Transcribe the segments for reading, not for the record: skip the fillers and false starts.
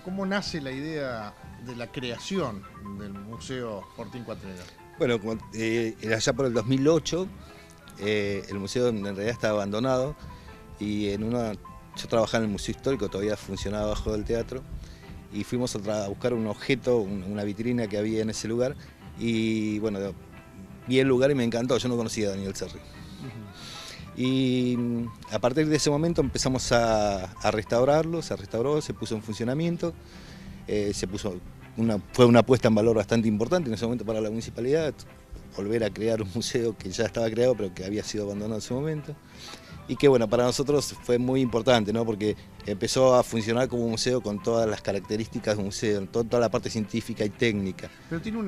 ¿Cómo nace la idea de la creación del Museo Fortín Cuatrera? Bueno, era allá por el 2008, el museo en realidad estaba abandonado y yo trabajaba en el Museo Histórico, todavía funcionaba abajo del teatro, y fuimos a buscar un objeto, una vitrina que había en ese lugar, y bueno, vi el lugar y me encantó, yo no conocía a Daniel Serri. Y a partir de ese momento empezamos a restaurarlo, se restauró, se puso en funcionamiento, fue una puesta en valor bastante importante en ese momento para la municipalidad, volver a crear un museo que ya estaba creado pero que había sido abandonado en ese momento. Y que bueno, para nosotros fue muy importante, ¿no? Porque empezó a funcionar como un museo con todas las características de un museo, toda la parte científica y técnica. Pero tiene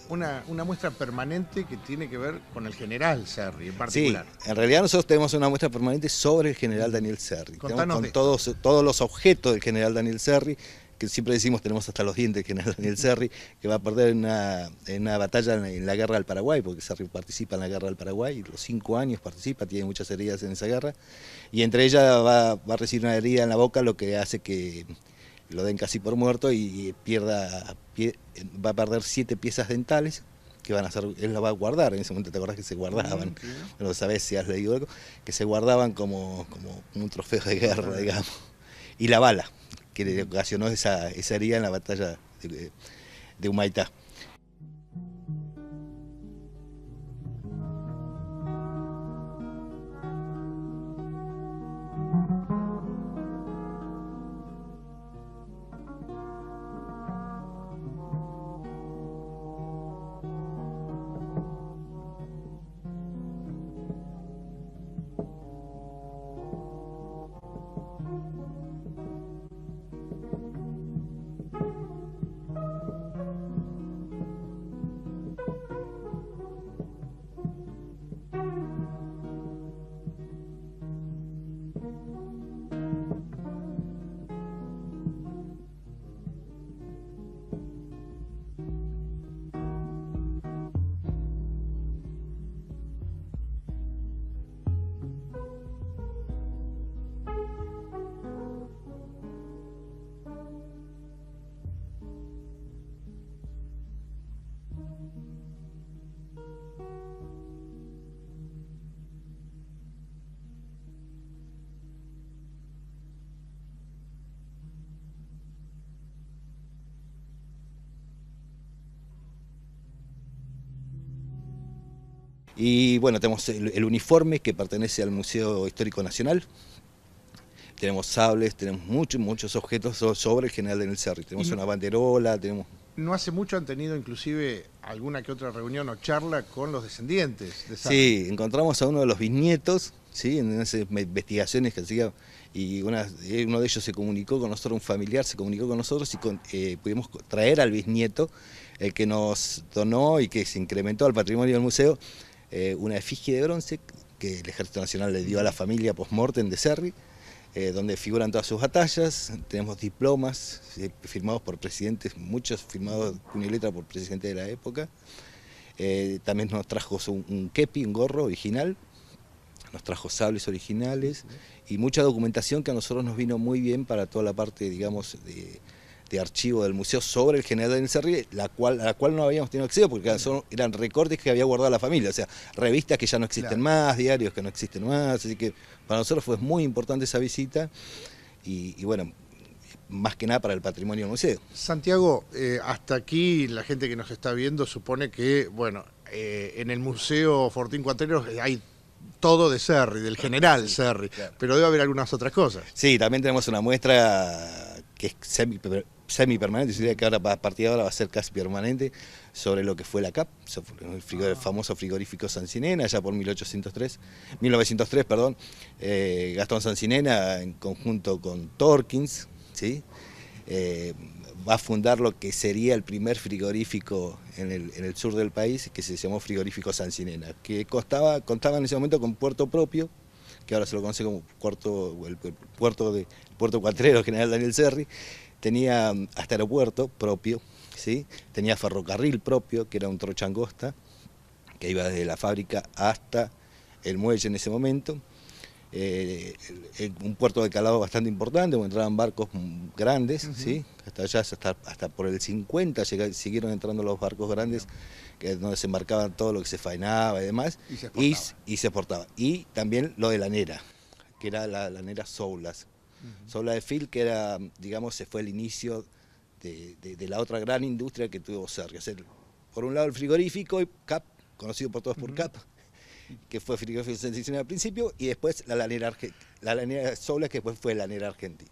una muestra permanente que tiene que ver con el general Serri en particular. Sí, en realidad nosotros tenemos una muestra permanente sobre el general Daniel Serri. Contanos con todos los objetos del general Daniel Serri, que siempre decimos tenemos hasta los dientes del general Daniel Serri, que va a perder en una batalla en la guerra del Paraguay, porque Serri participa en la guerra del Paraguay, los 5 años participa, tiene muchas heridas en esa guerra, y entre ellas va a recibir una herida en la boca, lo que hace que lo den casi por muerto y va a perder 7 piezas dentales que van a ser, él las va a guardar. En ese momento te acordás que se guardaban, no sabés si has leído algo, que se guardaban como un trofeo de guerra, digamos. Y la bala que le ocasionó esa herida en la batalla de Humaitá. Y bueno, tenemos el uniforme que pertenece al Museo Histórico Nacional. Tenemos sables, tenemos muchos objetos sobre el general Daniel Serri. Tenemos una banderola, tenemos... No hace mucho han tenido inclusive alguna que otra reunión o charla con los descendientes de Serri. Sí, encontramos a uno de los bisnietos, ¿sí? En esas investigaciones que hacía, y uno de ellos se comunicó con nosotros, un familiar se comunicó con nosotros y pudimos traer al bisnieto, el que nos donó y que se incrementó al patrimonio del museo, una efigie de bronce que el Ejército Nacional le dio a la familia post-mortem de Serri, donde figuran todas sus batallas. Tenemos diplomas firmados por presidentes, muchos firmados puño y letra por presidentes de la época. También nos trajo un kepi, un gorro original, nos trajo sables originales y mucha documentación que a nosotros nos vino muy bien para toda la parte, digamos, de archivo del museo sobre el general Daniel Serri, a la cual no habíamos tenido acceso porque eran recortes que había guardado la familia, o sea, revistas que ya no existen más, diarios que no existen más, así que para nosotros fue muy importante esa visita y bueno, más que nada para el patrimonio del museo. Santiago, hasta aquí la gente que nos está viendo supone que, bueno, en el Museo Fortín Cuatreros hay todo de Serri, del general Serri, claro, pero debe haber algunas otras cosas. Sí, también tenemos una muestra que es semipermanente, diría que ahora a partir de ahora va a ser casi permanente, sobre lo que fue la CAP, el famoso frigorífico Sancinena, allá por 1903, Gastón Sancinena en conjunto con Torkins, ¿sí? Va a fundar lo que sería el primer frigorífico en el sur del país, que se llamó Frigorífico Sancinena, que contaba en ese momento con puerto propio, que ahora se lo conoce como el puerto cuatrero General Daniel Serri. Tenía hasta aeropuerto propio, ¿sí? Tenía ferrocarril propio, que era un trocha angosta, que iba desde la fábrica hasta el muelle en ese momento. Un puerto de calado bastante importante, donde entraban barcos grandes, ¿sí? Hasta por el 50 siguieron entrando los barcos grandes, donde se embarcaban todo lo que se faenaba y demás, y se exportaba. Y también lo de la nera, que era la nera Soulas. Soula de Fil, que era, digamos, se fue el inicio de la otra gran industria que tuvo Serri. O sea, por un lado el frigorífico, CAP, conocido por todos por CAP, que fue frigorífico Sancinena al principio, y después la lanera Soula, que después fue la lanera argentina.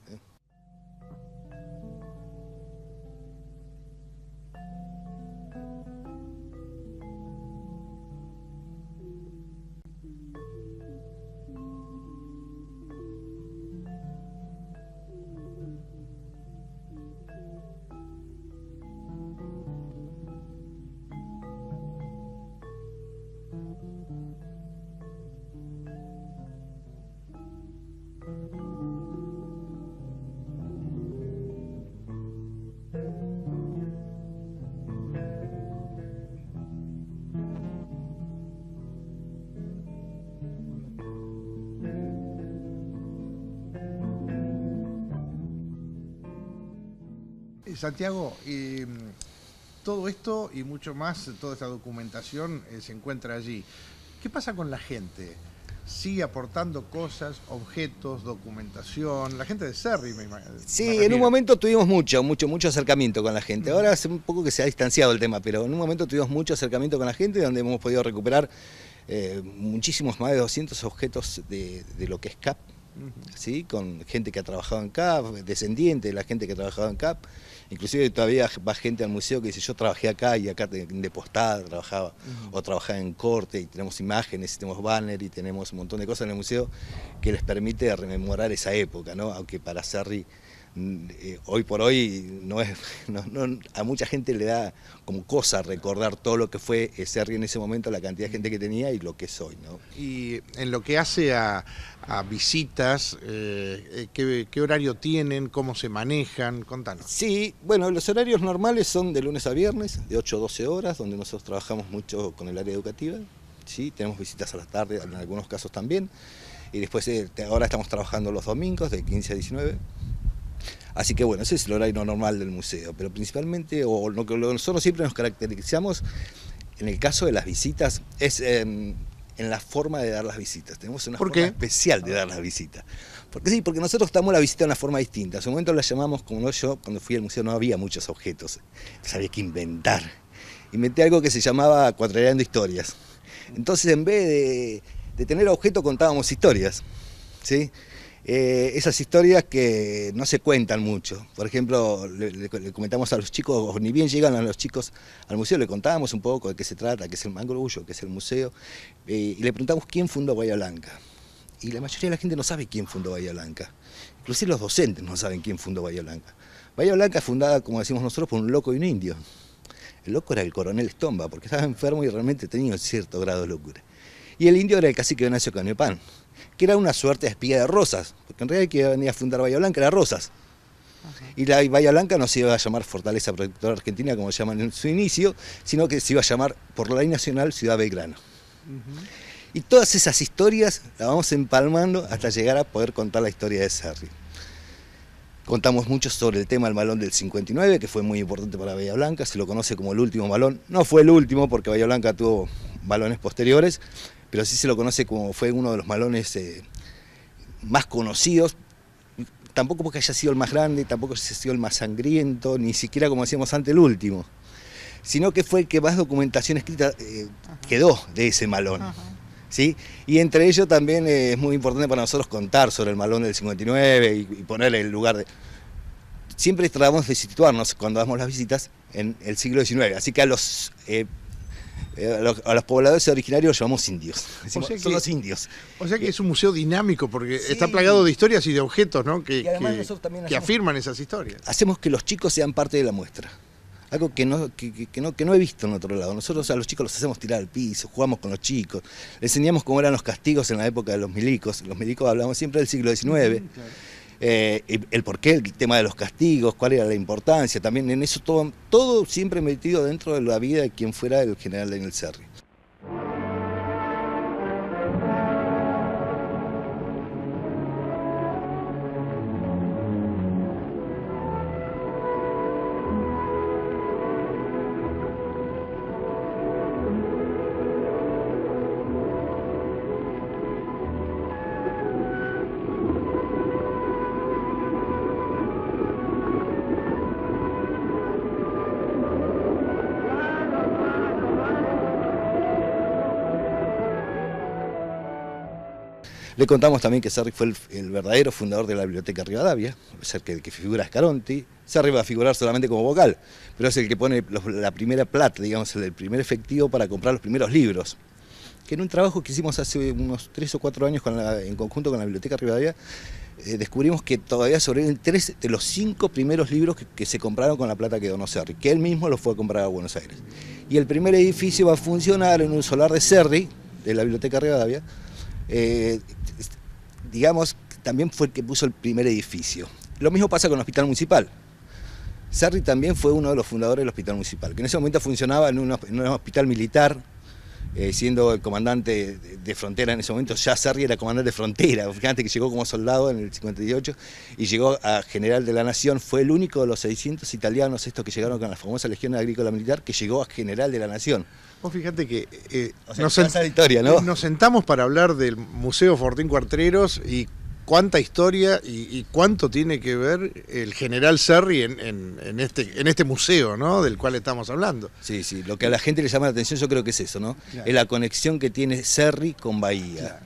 Santiago, todo esto y mucho más, toda esta documentación se encuentra allí. ¿Qué pasa con la gente? ¿Sigue aportando cosas, objetos, documentación? La gente de Serri, me imagino. Sí, en un momento tuvimos mucho acercamiento con la gente. Ahora hace un poco que se ha distanciado el tema, pero en un momento tuvimos mucho acercamiento con la gente, donde hemos podido recuperar muchísimos, más de 200 objetos de lo que es CAP. ¿Sí? Con gente que ha trabajado en CAP, descendiente de la gente que ha trabajado en CAP, inclusive todavía va gente al museo que dice yo trabajé acá y acá de postada trabajaba, o trabajaba en corte, y tenemos imágenes, tenemos banner y tenemos un montón de cosas en el museo que les permite rememorar esa época, ¿no? Aunque para Serri hoy por hoy a mucha gente le da como cosa recordar todo lo que fue Serri en ese momento, la cantidad de gente que tenía y lo que es hoy, ¿no? Y en lo que hace a visitas, ¿qué horario tienen? ¿Cómo se manejan? Contanos. Sí, bueno, los horarios normales son de lunes a viernes, de 8 a 12 horas, donde nosotros trabajamos mucho con el área educativa, ¿sí? Tenemos visitas a la tarde, en algunos casos también, y después ahora estamos trabajando los domingos de 15 a 19. Así que bueno, ese es el horario normal del museo, pero principalmente, o lo que nosotros siempre nos caracterizamos en el caso de las visitas, es en la forma de dar las visitas. Tenemos una forma especial de dar las visitas. Porque nosotros damos la visita de una forma distinta. En su momento la llamamos, como yo, cuando fui al museo no había muchos objetos, entonces había que inventar. inventé algo que se llamaba Cuatraleando Historias. Entonces, en vez de tener objetos, contábamos historias, ¿sí? Esas historias que no se cuentan mucho. Por ejemplo, le comentamos a los chicos, o ni bien llegan a los chicos al museo, le contábamos un poco de qué se trata, qué es el Mangrullo, qué es el museo, y le preguntamos quién fundó Bahía Blanca. Y la mayoría de la gente no sabe quién fundó Bahía Blanca. Inclusive los docentes no saben quién fundó Bahía Blanca. Bahía Blanca es fundada, como decimos nosotros, por un loco y un indio. El loco era el coronel Estomba, porque estaba enfermo y realmente tenía un cierto grado de locura. Y el indio era el cacique Venancio Canepan, que era una suerte de espía de Rosas, porque en realidad el que venía a fundar Bahía Blanca era Rosas. Y la Bahía Blanca no se iba a llamar Fortaleza Protectora Argentina, como se llaman en su inicio, sino que se iba a llamar, por la ley nacional, Ciudad Belgrano. Y todas esas historias las vamos empalmando hasta llegar a poder contar la historia de Serri. Contamos mucho sobre el tema del malón del 59, que fue muy importante para Bahía Blanca, se lo conoce como el último malón. No fue el último, porque Bahía Blanca tuvo malones posteriores, pero sí se lo conoce como fue uno de los malones más conocidos. Tampoco porque haya sido el más grande, tampoco haya sido el más sangriento, ni siquiera, como decíamos antes, el último. Sino que fue el que más documentación escrita quedó de ese malón. ¿Sí? Y entre ellos también es muy importante para nosotros contar sobre el malón del 59 y poner el lugar de... Siempre tratamos de situarnos cuando damos las visitas en el siglo XIX, así que a los pobladores originarios los llamamos indios. Decimos, son los indios. O sea que es un museo dinámico porque sí, está plagado de historias y de objetos, ¿no? que afirman esas historias. Hacemos que los chicos sean parte de la muestra. Algo que no he visto en otro lado. Nosotros a los chicos los hacemos tirar al piso, jugamos con los chicos, les enseñamos cómo eran los castigos en la época de los milicos. Los milicos hablamos siempre del siglo XIX. Claro. El porqué, el tema de los castigos, cuál era la importancia, también en eso todo siempre metido dentro de la vida de quien fuera el general Daniel Serri. Le contamos también que Serri fue el verdadero fundador de la Biblioteca Rivadavia, a pesar que el que figura es Caronti. Serri va a figurar solamente como vocal, pero es el que pone la primera plata, digamos, el primer efectivo para comprar los primeros libros. Que en un trabajo que hicimos hace unos 3 o 4 años en conjunto con la Biblioteca Rivadavia, descubrimos que todavía sobreviven 3 de los 5 primeros libros que se compraron con la plata que donó Serri, que él mismo los fue a comprar a Buenos Aires. Y el primer edificio va a funcionar en un solar de Serri, de la Biblioteca Rivadavia. Digamos, también fue el que puso el primer edificio. Lo mismo pasa con el Hospital Municipal. Serri también fue uno de los fundadores del Hospital Municipal, que en ese momento funcionaba en un hospital militar, siendo el comandante de frontera en ese momento. Ya Serri era comandante de frontera, fíjate que llegó como soldado en el 58 y llegó a general de la Nación. Fue el único de los 600 italianos estos que llegaron con la famosa Legión Agrícola Militar que llegó a general de la Nación. Vos fíjate que o sea, historia, ¿no? Nos sentamos para hablar del Museo Fortín Cuatreros y cuánta historia y cuánto tiene que ver el general Serri en este museo, ¿no? Del cual estamos hablando. Sí, sí, lo que a la gente le llama la atención yo creo que es eso, ¿no? Claro. Es la conexión que tiene Serri con Bahía. Claro.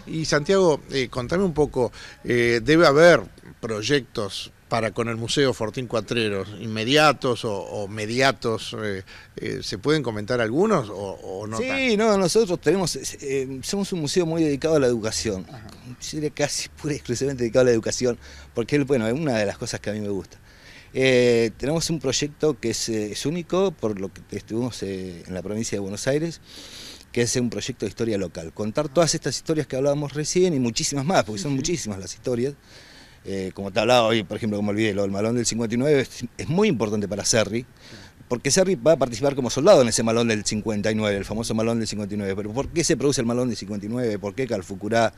Y Santiago, contame un poco, debe haber proyectos para con el Museo Fortín Cuatreros, inmediatos o mediatos, ¿se pueden comentar algunos o no? Sí, no, nosotros somos un museo muy dedicado a la educación, casi pura y exclusivamente dedicado a la educación, porque bueno, es una de las cosas que a mí me gusta. Tenemos un proyecto que es único, por lo que estuvimos en la provincia de Buenos Aires, que es un proyecto de historia local, contar todas estas historias que hablábamos recién y muchísimas más, porque son muchísimas las historias. Como te hablaba hoy, por ejemplo, como olvidé, lo del malón del 59 es muy importante para Serri, porque Serri va a participar como soldado en ese malón del 59, el famoso malón del 59. Pero ¿por qué se produce el malón del 59? ¿Por qué Calfucurá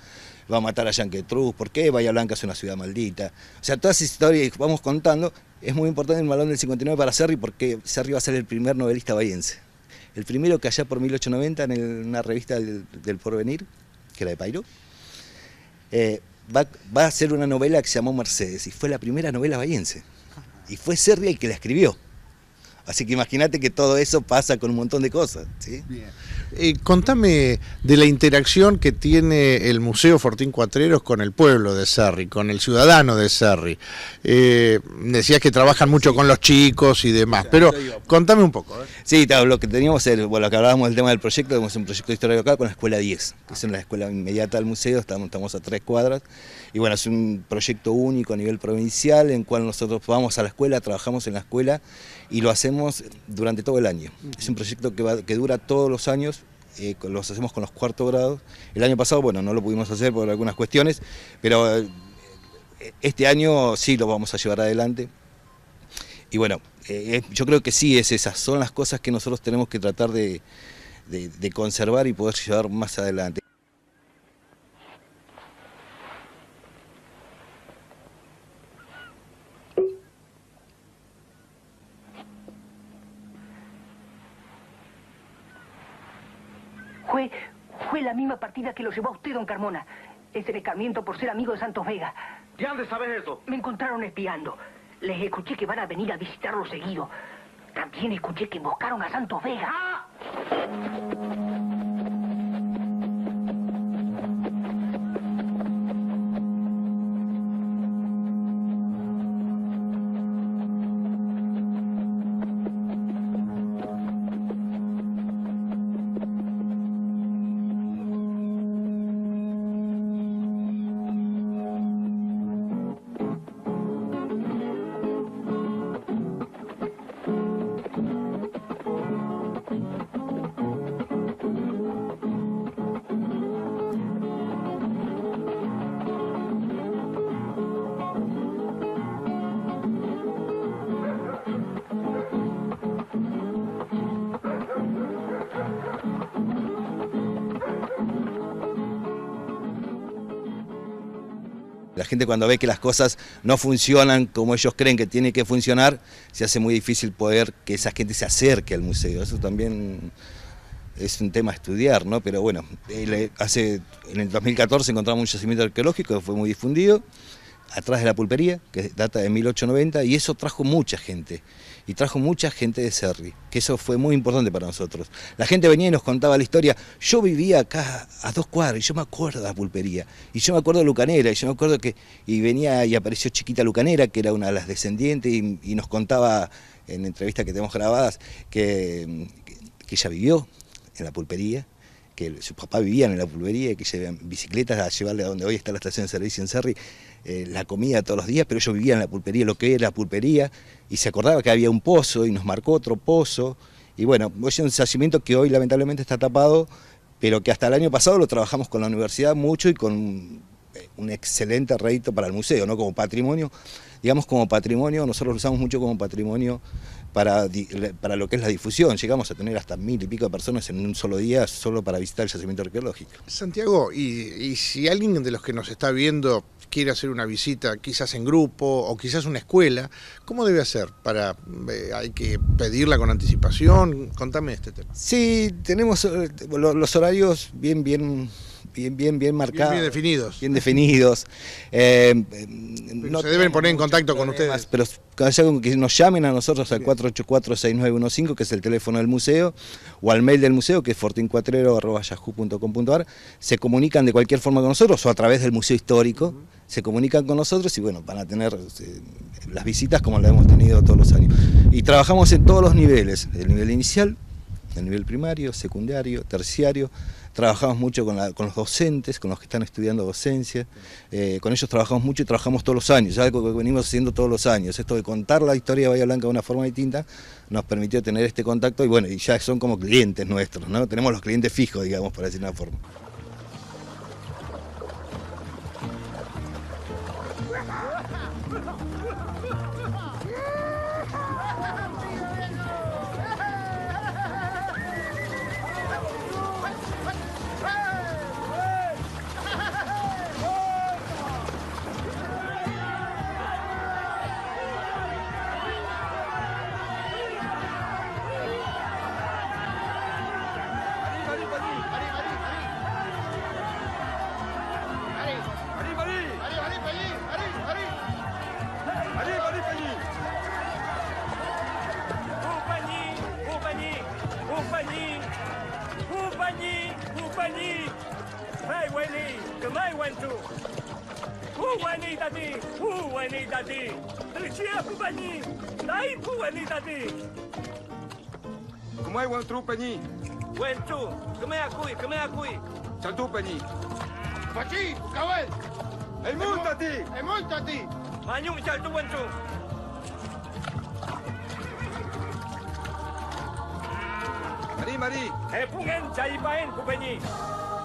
va a matar a Yanquetruz? ¿Por qué Bahía Blanca es una ciudad maldita? O sea, todas esas historias que vamos contando, es muy importante el malón del 59 para Serri, porque Serri va a ser el primer novelista bahiense. El primero que allá por 1890 en una revista del Porvenir, que era de Pairo, va a hacer una novela que se llamó Mercedes, y fue la primera novela bahiense. Y fue Serri el que la escribió. Así que imagínate que todo eso pasa con un montón de cosas, ¿sí? Bien. Contame de la interacción que tiene el Museo Fortín Cuatreros con el pueblo de Cerri, con el ciudadano de Cerri. Decías que trabajan mucho con los chicos y demás, pero contame un poco. Sí, lo que teníamos, bueno, lo que hablábamos del tema del proyecto, tenemos un proyecto de historia local con la Escuela 10, que es la escuela inmediata del museo, estamos a 3 cuadras, y bueno, es un proyecto único a nivel provincial, en cual nosotros vamos a la escuela, trabajamos en la escuela, y lo hacemos durante todo el año. Es un proyecto que dura todos los años, los hacemos con los cuartos grados. El año pasado, bueno, no lo pudimos hacer por algunas cuestiones, pero este año sí lo vamos a llevar adelante. Y bueno, yo creo que sí, esas son las cosas que nosotros tenemos que tratar de conservar y poder llevar más adelante. Fue la misma partida que lo llevó a usted, don Carmona. Ese escarmiento por ser amigo de Santos Vega. ¿De dónde sabes eso? Me encontraron espiando. Les escuché que van a venir a visitarlo seguido. También escuché que emboscaron a Santos Vega. ¡Ah! La gente cuando ve que las cosas no funcionan como ellos creen que tiene que funcionar, se hace muy difícil poder que esa gente se acerque al museo. Eso también es un tema a estudiar, ¿no? Pero bueno, en el 2014 encontramos un yacimiento arqueológico que fue muy difundido, atrás de la pulpería, que data de 1890, y eso trajo mucha gente. Y trajo mucha gente de Cerri, que eso fue muy importante para nosotros. La gente venía y nos contaba la historia. Yo vivía acá a 2 cuadras y yo me acuerdo de la pulpería. Y yo me acuerdo de Lucanera, y yo me acuerdo que venía y apareció Chiquita Lucanera, que era una de las descendientes, y nos contaba en entrevistas que tenemos grabadas que ella vivió en la pulpería, que sus papás vivían en la pulpería, que llevaban bicicletas a llevarle a donde hoy está la estación de servicio en Cerri, la comida todos los días, pero ellos vivían en la pulpería, lo que era la pulpería, y se acordaba que había un pozo y nos marcó otro pozo. Y bueno, es un yacimiento que hoy lamentablemente está tapado, pero que hasta el año pasado lo trabajamos con la universidad mucho y con un excelente rédito para el museo, ¿no? Como patrimonio, digamos como patrimonio, nosotros lo usamos mucho como patrimonio para lo que es la difusión. Llegamos a tener hasta 1000 y pico de personas en un solo día solo para visitar el yacimiento arqueológico. Santiago, y si alguien de los que nos está viendo quiere hacer una visita, quizás en grupo o quizás una escuela, ¿cómo debe hacer? ¿Hay que pedirla con anticipación? Contame este tema. Sí, tenemos los horarios bien marcados. Bien definidos. Bien definidos. No se deben poner en contacto con ustedes. Pero que nos llamen a nosotros al 484-6915, que es el teléfono del museo, o al mail del museo, que es fortincuatrero@yahoo.com.ar. Se comunican de cualquier forma con nosotros o a través del Museo Histórico. Se comunican con nosotros y bueno, van a tener las visitas como las hemos tenido todos los años. Y trabajamos en todos los niveles, el nivel inicial, el nivel primario, secundario, terciario. Trabajamos mucho con los docentes, con los que están estudiando docencia, con ellos trabajamos mucho y trabajamos todos los años, es algo que venimos haciendo todos los años. Esto de contar la historia de Bahía Blanca de una forma distinta nos permitió tener este contacto y bueno, y ya son como clientes nuestros, ¿no? Tenemos los clientes fijos, digamos, por decir una forma. Huweni, Kemai Wentu. Huweni tadi, Huweni tadi. Tercia Pubani, Dai Huweni tadi. Kemai Wentu Penyi. Wentu, Kemai akui. Chantu Penyi. Pachi, Cabel. Montate. Manyung Chantu Wentu. Mari. Pungen Cai Paen Pupenyi.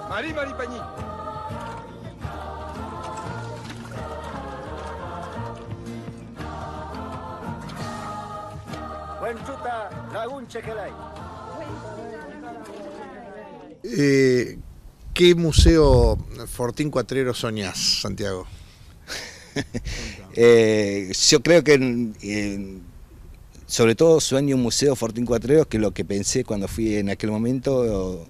Mari Penyi. Wentuta Lagun Chekelay. ¿Qué museo Fortín Cuatrero soñás, Santiago? Yo creo que sobre todo sueño un museo Fortín Cuatrero, que es lo que pensé cuando fui en aquel momento,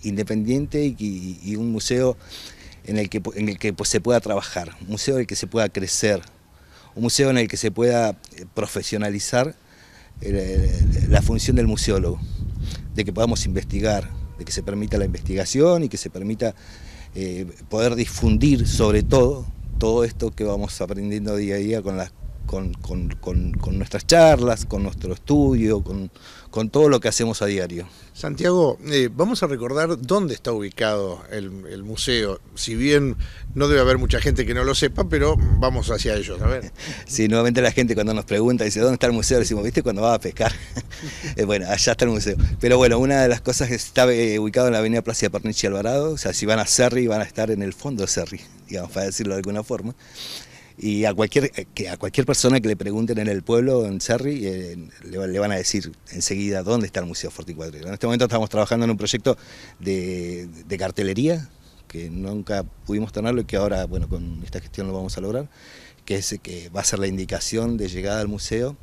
independiente y un museo en el que pues, se pueda trabajar, un museo en el que se pueda crecer, un museo en el que se pueda profesionalizar la función del museólogo, de que podamos investigar, de que se permita la investigación y que se permita poder difundir sobre todo esto que vamos aprendiendo día a día con nuestras charlas, con nuestro estudio, con todo lo que hacemos a diario. Santiago, vamos a recordar dónde está ubicado el museo, si bien no debe haber mucha gente que no lo sepa, pero vamos hacia ellos, a ver. Sí, nuevamente la gente cuando nos pregunta, dice, ¿dónde está el museo? Le decimos, ¿viste cuando vas a pescar? Bueno, allá está el museo. Pero bueno, una de las cosas es que está ubicado en la avenida Plaza Pernich y Alvarado, o sea, si van a Cerri, van a estar en el fondo de Cerri, digamos, para decirlo de alguna forma. Y a cualquier persona que le pregunten en el pueblo, en Cerri, le van a decir enseguida dónde está el Museo Fortín Cuatrero. En este momento estamos trabajando en un proyecto de cartelería, que nunca pudimos tenerlo y que ahora, bueno, con esta gestión lo vamos a lograr, que es que va a ser la indicación de llegada al museo,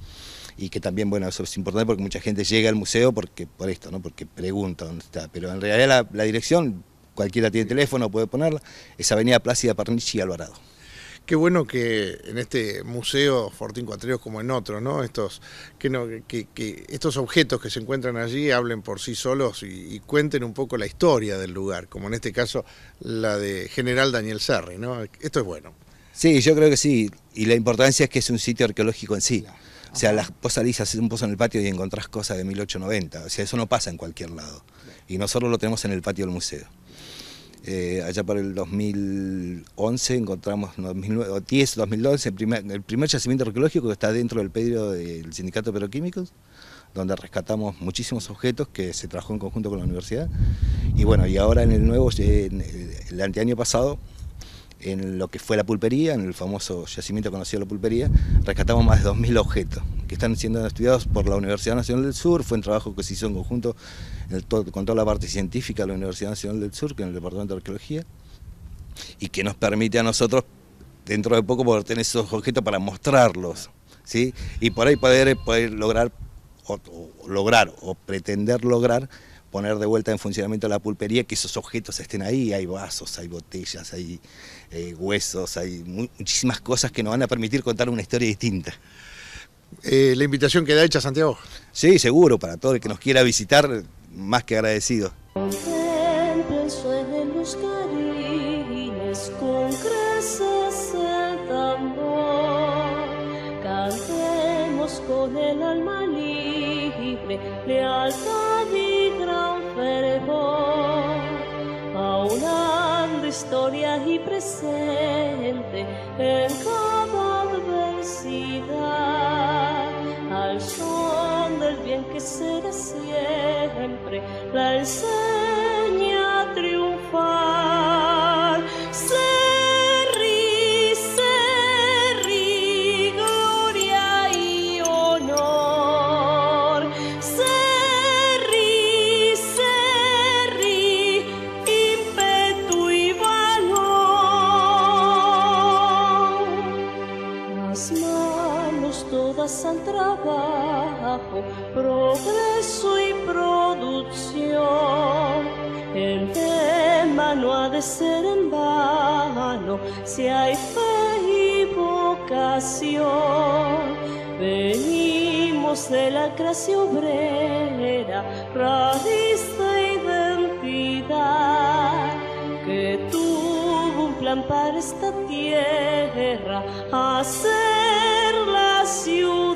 y que también, bueno, eso es importante porque mucha gente llega al museo por esto, ¿no? Porque pregunta dónde está, pero en realidad la dirección, cualquiera tiene teléfono, puede ponerla, es Avenida Plácida Pernich y Alvarado. Qué bueno que en este museo Fortín Cuatrero, como en otros, ¿no? Estos objetos que se encuentran allí hablen por sí solos y cuenten un poco la historia del lugar, como en este caso la de General Daniel Serri, ¿no? Esto es bueno. Sí, yo creo que sí, y la importancia es que es un sitio arqueológico en sí. O sea, vos salís, haces un pozo en el patio y encontrás cosas de 1890, o sea, eso no pasa en cualquier lado. Y nosotros lo tenemos en el patio del museo. Allá por el 2011 encontramos, 2010, 2012, el primer yacimiento arqueológico que está dentro del predio del Sindicato de Petroquímicos, donde rescatamos muchísimos objetos que se trabajó en conjunto con la universidad. Y bueno, y ahora en el nuevo, el anteaño pasado, en lo que fue la pulpería, en el famoso yacimiento conocido La Pulpería, rescatamos más de 2.000 objetos que están siendo estudiados por la Universidad Nacional del Sur. Fue un trabajo que se hizo en conjunto con toda la parte científica de la Universidad Nacional del Sur, que es en el Departamento de Arqueología, y que nos permite a nosotros, dentro de poco, poder tener esos objetos para mostrarlos, ¿sí? Y por ahí poder lograr o pretender lograr poner de vuelta en funcionamiento la pulpería, que esos objetos estén ahí. Hay vasos, hay botellas, hay huesos, hay muchísimas cosas que nos van a permitir contar una historia distinta. ¿La invitación queda hecha, Santiago? Sí, seguro, para todo el que nos quiera visitar, más que agradecido. Contemplen, suenen los clarines, con creces el tambor, cantemos con el alma libre, lealtad y gran fervor, aunando historia y presente en cada adversidad, al son del bien que será siempre la enseña a triunfar. Serri, Serri, gloria y honor. Serri, Serri, ímpetu y valor. Las manos todas al trabajo, progreso y producción. El tema no ha de ser en vano si hay fe y vocación. Venimos de la clase obrera, raíz de identidad, que soplan para esta tierra, hacer la ciudad